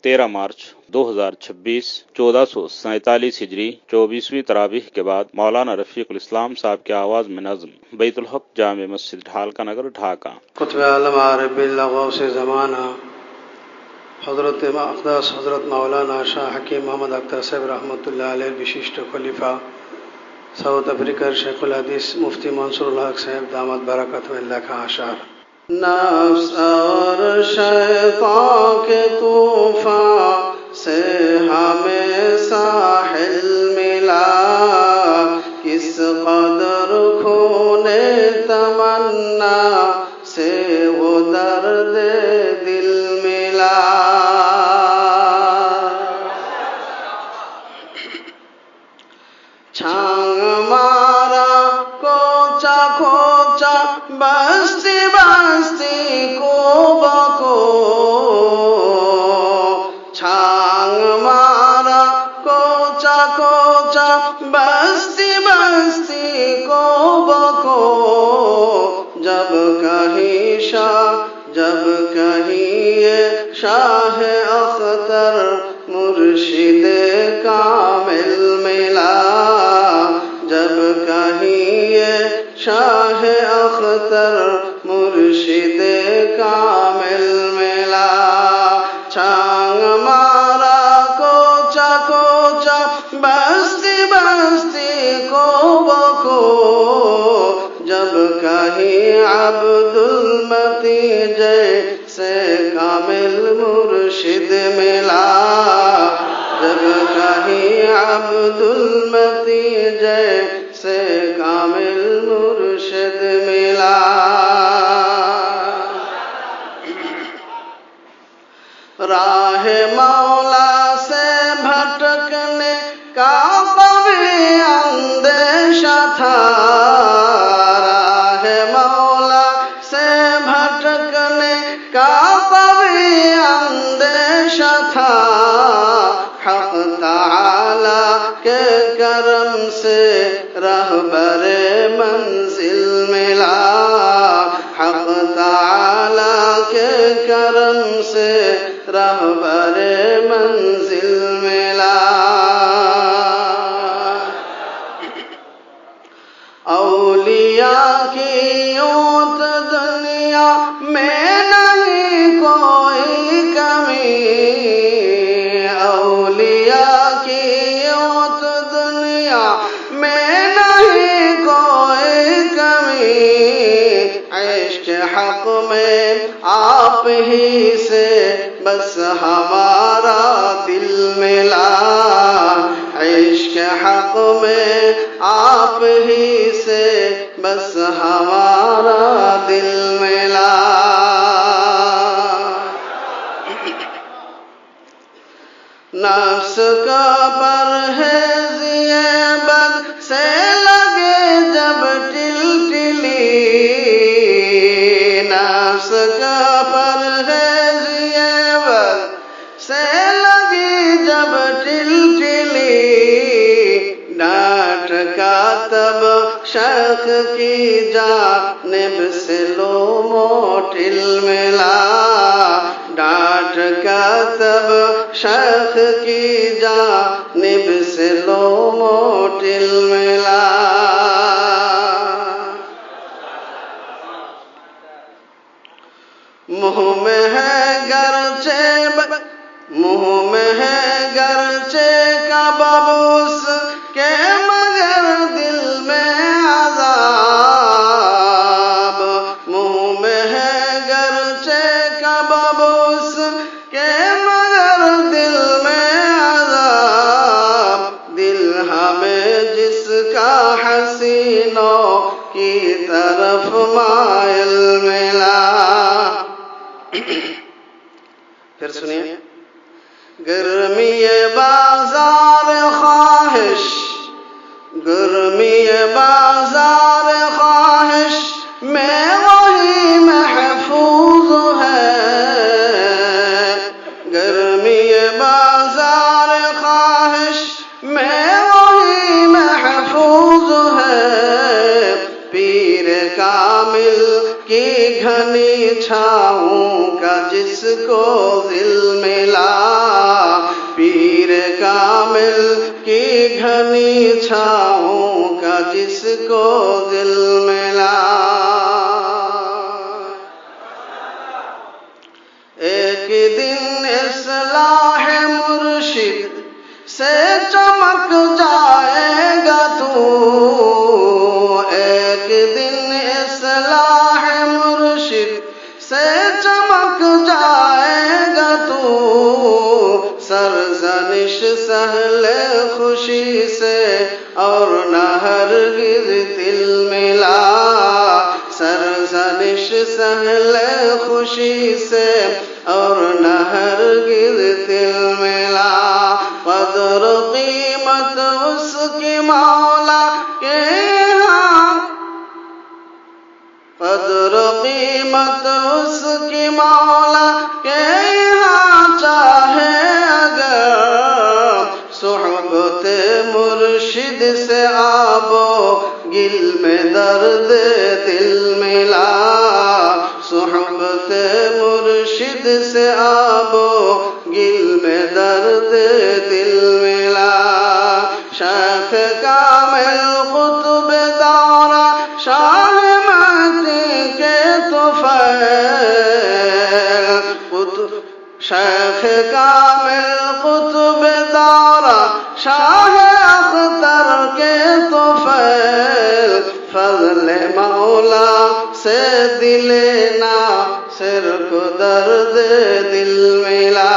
13 मार्च 2026 1447 हिजरी 24वीं तरावीह के बाद मौलाना रफीकुल इस्लाम साहब की आवाज में नज्म बैतुल हक जामे मस्जिद ढालका नगर ढाका। कुतुब आलम आरिबिल्लाह गौसे ज़माना हज़रत अक़दस हज़रत मौलाना शाह हकीम मोहम्मद अख्तर साहब रहमतुल्लाह अलैह विशिष्ट खलीफा साउथ अफ्रीका शेखुल हदीस मुफ्ती मंसूरुल हक साहब दामद बरकत में लिखा अशार। नफ्स और शैतान के तूफान से हमें साहिल मिला, किस कदर खूने तमन्ना से वो दर्द दिल मिला। छांग मारा कोचा खोचा बस्ती बस्ती को बको, छांग मारा कोचा कोचा बस्ती बस्ती को बको। जब कहीं ये शाह अख्तर मुर्शिद कामिल मिला, जब कहीं ये शाह अख्तर मुर्शिद कामिल मिला। छांग मारा कोचा कोचा बस्ती बस्ती को बको, जब कहीं अब्दुल मती जैसे कामिल मुर्शिद मिला, जब कहीं अब्दुल मती जैसे कामिल मुर्शिद मिला। राह मौला से भटकने का कभी अंदेशा था, राह मौला से भटकने का कभी अंदेशा था। हक़ ताला के करम से रहबरे मंजिल मिला, हक़ ताला के करम से रहबरे मंजिल मिला। औलिया की यूत दुनिया में नहीं कोई कमी, औलिया की यूत दुनिया में नहीं कोई कमी। इश्क़ हक़ में आप ही से बस हमारा दिल मिला, इश्क़ हक़ में आप ही से बस हमारा दिल मिला। नफ्स का परहेज़िए बद से लगे जब टिलटिली, नफ्स का परहेज़िए बद से लगी जब टिलटिली। डांट का तब शख की जानिब से लो मोटिल मिला, डांट का तब शख की जानिब से लो मोटिल मिला। मुँह में है गरचे का बबूस के मगर दिल में अज़ाब, मुँह में है गरचे का बबूस के मगर दिल में अज़ाब। दिल हमें जिसका हसीनों की तरफ माइल मिला। फिर सुनिए। गर्मी बाजार ख्वाहिश, गर्मी बाजार ख्वाहिश में वही महफूज है, गर्मी बाजार ख्वाहिश में वही महफूज है। पीर कामिल की घनी छाँव का जिसको दिल मिला, कामिल की घनी छाओं का जिसको दिल मिला। एक दिन इस्लाह मुर्शिद से चमक जाएगा तू, एक दिन इस्लाह मुर्शिद से चमक जाएगा तू। सरजनिश सहले खुशी से और न हरगिज़ दिल मिला, सरजनिश सहले खुशी से और न हरगिज़ दिल मिला। कदर कीमत उसकी मौला के यहाँ, कदर कीमत उसकी मौला के यहाँ चाहे अगर सोहबत मुर्शिद से आबो गिल में दर्द दिल मिला, सोहबत मुर्शिद से आबो गिल में दर्द दिल मिला। शेख कामिल कुतुब दौरा शाह महदी के तुफैल, शेख कामिल कुतुब दौरा शाह अख्तर के तुफैल। फज़ल मौला से दिले ना सिर को दर्द दिल मिला।